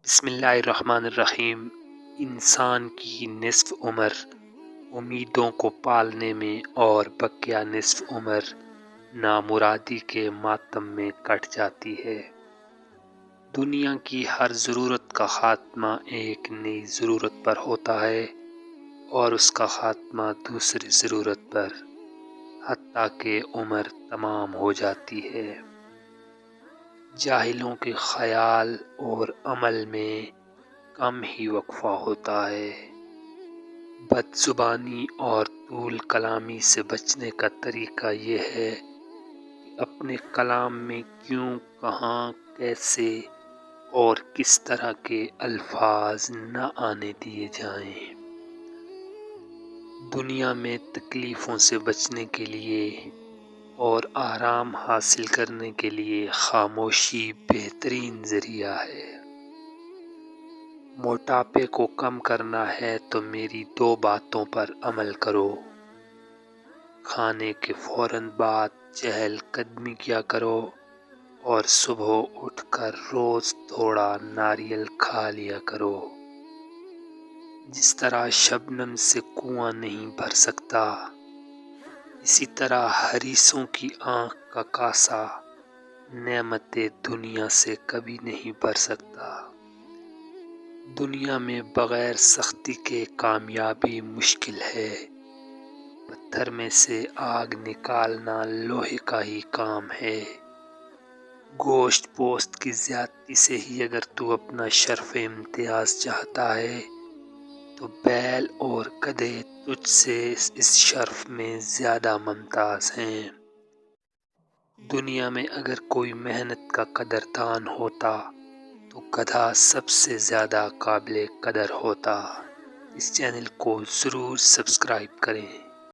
بسم اللہ الرحمن الرحیم۔ انسان کی نصف عمر امیدوں کو پالنے میں اور بقیہ نصف عمر نامرادی کے ماتم میں کٹ جاتی ہے۔ دنیا کی ہر ضرورت کا خاتمہ ایک نئی ضرورت پر ہوتا ہے اور اس کا خاتمہ دوسری ضرورت پر، حتیٰ کہ عمر تمام ہو جاتی ہے۔ جاہلوں کے خیال اور عمل میں کم ہی وقفہ ہوتا ہے۔ بد زبانی اور طول کلامی سے بچنے کا طریقہ یہ ہے کہ اپنے کلام میں کیوں، کہاں، کیسے اور کس طرح کے الفاظ نہ آنے دیے جائیں۔ دنیا میں تکلیفوں سے بچنے کے لیے اور آرام حاصل کرنے کے لیے خاموشی بہترین ذریعہ ہے۔ موٹاپے کو کم کرنا ہے تو میری 2 باتوں پر عمل کرو۔ کھانے کے فوراً بعد چہل قدمی کیا کرو اور صبح اٹھ کر روز تھوڑا ناریل کھا لیا کرو۔ جس طرح شبنم سے کنواں نہیں بھر سکتا، اسی طرح حریصوں کی آنکھ کا کاسہ نعمت دنیا سے کبھی نہیں بھر سکتا۔ دنیا میں بغیر سختی کے کامیابی مشکل ہے۔ پتھر میں سے آگ نکالنا لوہے کا ہی کام ہے۔ گوشت پوست کی زیادتی سے ہی اگر تو اپنا شرف امتیاز چاہتا ہے تو بیل اور گدھے تجھ سے اس شرف میں زیادہ ممتاز ہیں۔ دنیا میں اگر کوئی محنت کا قدردان ہوتا تو گدھا سب سے زیادہ قابل قدر ہوتا۔ اس چینل کو ضرور سبسکرائب کریں۔